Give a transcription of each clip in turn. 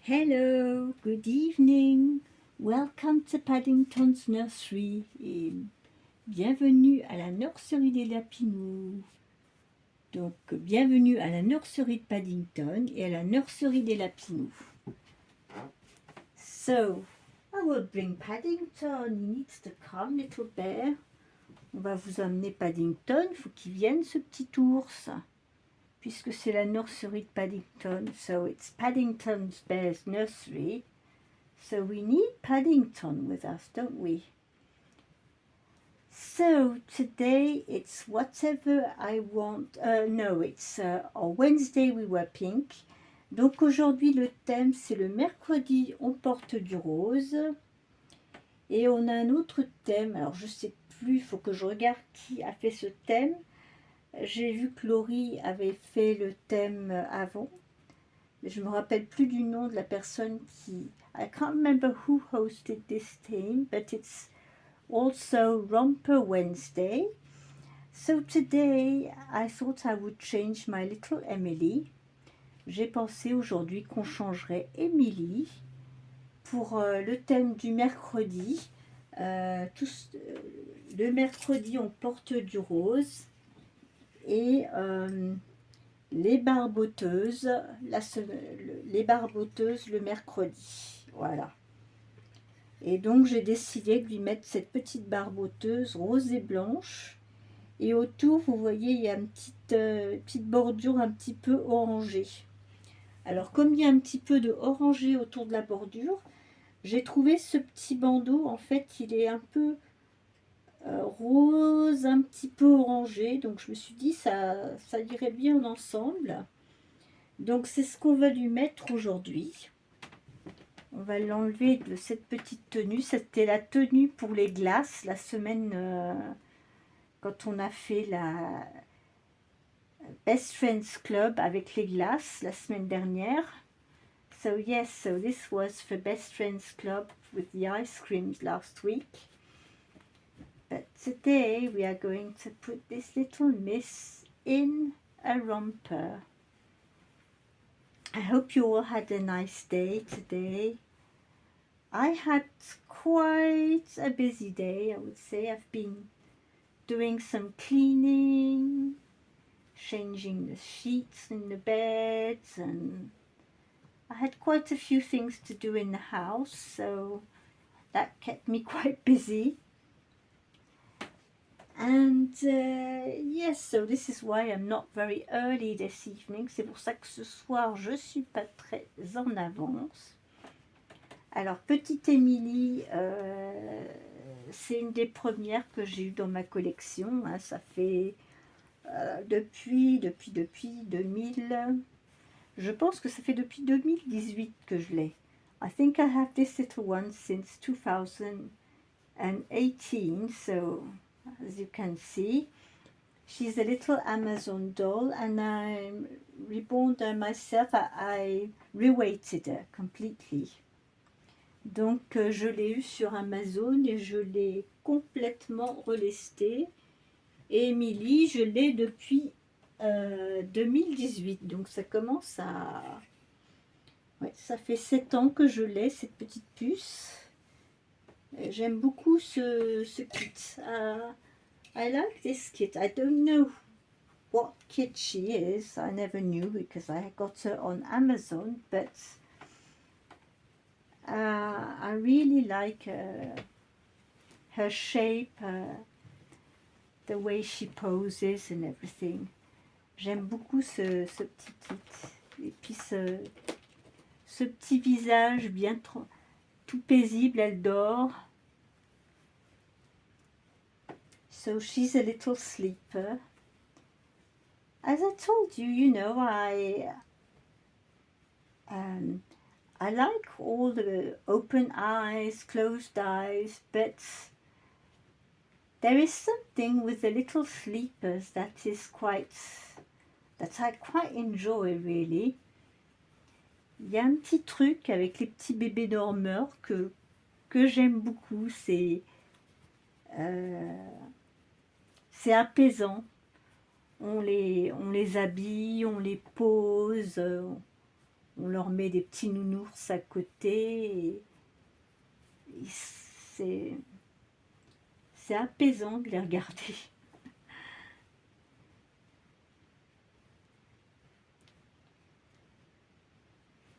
Hello, good evening. Welcome to Paddington's Nursery et bienvenue à la nurserie des lapinous. Donc, bienvenue à la nurserie de Paddington et à la nurserie des lapinous. So, I will bring Paddington. He needs to come, little bear. On va vous emmener Paddington. Il faut qu'il vienne, ce petit ours, puisque c'est la nurserie de Paddington. So, it's Paddington's Bear's nursery. So we need Paddington with us, don't we? So today it's whatever I want. No, it's on Wednesday we were pink. Donc aujourd'hui le thème c'est le mercredi on porte du rose. Et on a un autre thème. Alors je sais plus, il faut que je regarde qui a fait ce thème. J'ai vu que Laurie avait fait le thème avant. Je me rappelle plus du nom de la personne qui... I can't remember who hosted this theme, but it's also Romper Wednesday. So today I thought I would change my little Emily. J'ai pensé aujourd'hui qu'on changerait Emily pour le thème du mercredi. Le mercredi on porte du rose et les barboteuses, les barboteuses le mercredi. Voilà. Et donc j'ai décidé de lui mettre cette petite barboteuse rose et blanche. Et autour, vous voyez, il y a une petite bordure un petit peu orangée. Alors comme il y a un petit peu de orangé autour de la bordure, j'ai trouvé ce petit bandeau, en fait, il est un peu rose, un petit peu orangé. Donc je me suis dit, ça irait bien ensemble. Donc c'est ce qu'on va lui mettre aujourd'hui. On va l'enlever de cette petite tenue. C'était la tenue pour les glaces la semaine quand on a fait la Best Friends Club avec les glaces la semaine dernière. So yes, so this was for Best Friends Club with the ice creams last week. But today we are going to put this little miss in a romper. I hope you all had a nice day today. I had quite a busy day, I would say. I've been doing some cleaning, changing the sheets in the beds, and I had quite a few things to do in the house, so that kept me quite busy. And yes, so this is why I'm not very early this evening. C'est pour ça que ce soir, je suis pas très en avance. Alors, petite Émilie, c'est une des premières que j'ai eues dans ma collection. Hein. Ça fait depuis 2000. Je pense que ça fait depuis 2018 que je l'ai. I think I have this little one since 2018. So, as you can see, she's a little Amazon doll, and I reborn her myself. I reweighted her completely. Donc je l'ai eu sur Amazon et je l'ai complètement relestée. Et Émilie, je l'ai depuis 2018. Donc ça commence à... Ouais, ça fait 7 ans que je l'ai, cette petite puce. J'aime beaucoup ce kit. I like this kit. I don't know what kit she is. I never knew because I got her on Amazon, but... I really like her shape, the way she poses and everything. J'aime beaucoup ce petit kit. Et puis ce petit visage bien tout paisible, elle dort. So she's a little sleeper. As I told you, you know, I like all the open eyes, closed eyes, but there is something with the little sleepers that I quite enjoy really. Il y a un petit truc avec les petits bébés dormeurs que j'aime beaucoup. C'est apaisant. On les habille, on les pose. On leur met des petits nounours à côté. Et c'est apaisant de les regarder.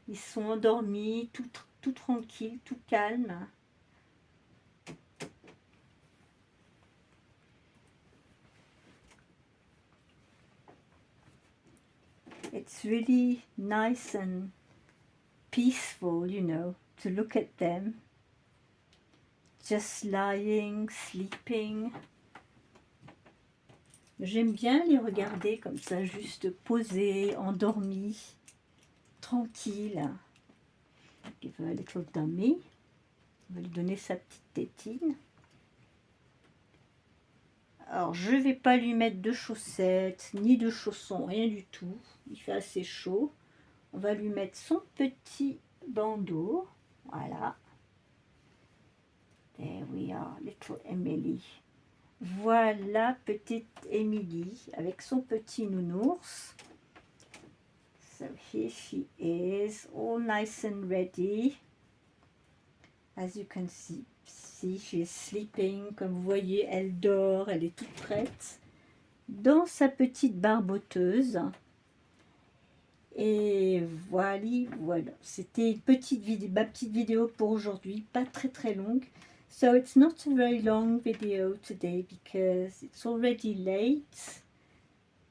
Ils sont endormis, tout tranquille, tout calme. It's really nice and peaceful, you know, to look at them. Just lying, sleeping. J'aime bien les regarder comme ça, juste posés, endormis, tranquilles. Give her a little dummy. On va lui donner sa petite tétine. Alors, je ne vais pas lui mettre de chaussettes, ni de chaussons, rien du tout. Il fait assez chaud. On va lui mettre son petit bandeau. Voilà. There we are, little Emily. Voilà, petite Emily avec son petit nounours. So here she is, all nice and ready. As you can see, she is sleeping. Comme vous voyez, elle dort, elle est toute prête dans sa petite barboteuse. Et voilà. C'était une petite vidéo, ma petite vidéo pour aujourd'hui, pas très longue. So it's not a very long video today because it's already late.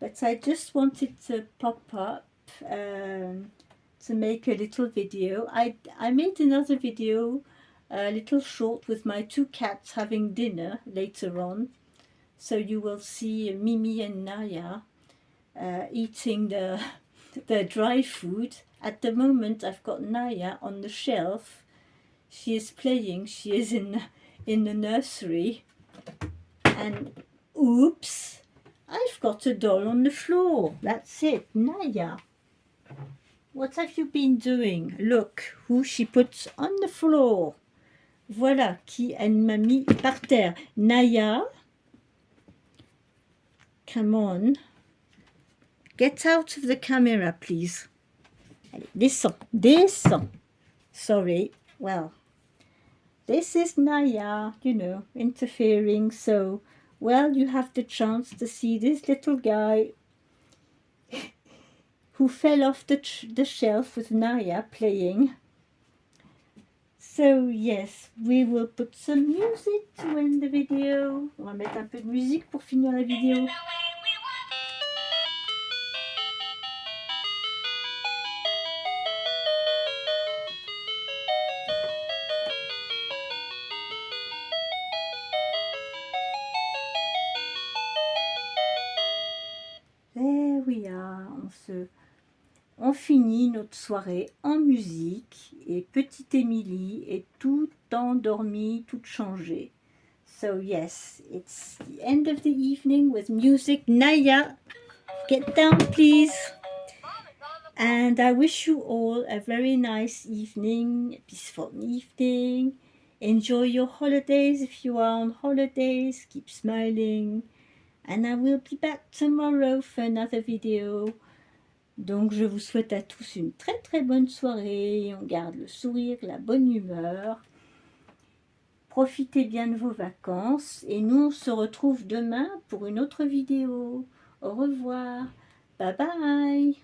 But I just wanted to pop up to make a little video. I made another video, a little short with my two cats having dinner later on. So you will see Mimi and Naya eating the dry food. At the moment I've got Naya on the shelf. She is playing, she is in the nursery. And oops, I've got a doll on the floor. That's it, Naya. What have you been doing? Look who she puts on the floor. Voilà qui elle m'a mis par terre. Naya, come on. Get out of the camera, please. Allez, descends. Sorry. Well, this is Naya, you know, interfering. So, well, you have the chance to see this little guy who fell off the shelf with Naya playing. So, yes, we will put some music to end the video. On va mettre un peu de musique pour finir la vidéo. There we are. On finit notre soirée en musique et petite Émilie est toute endormie, toute changée. So yes, it's the end of the evening with music. Naya, get down please. And I wish you all a very nice evening, a peaceful evening. Enjoy your holidays if you are on holidays. Keep smiling. And I will be back tomorrow for another video. Donc je vous souhaite à tous une très bonne soirée. On garde le sourire, la bonne humeur. Profitez bien de vos vacances. Et nous on se retrouve demain pour une autre vidéo. Au revoir. Bye bye.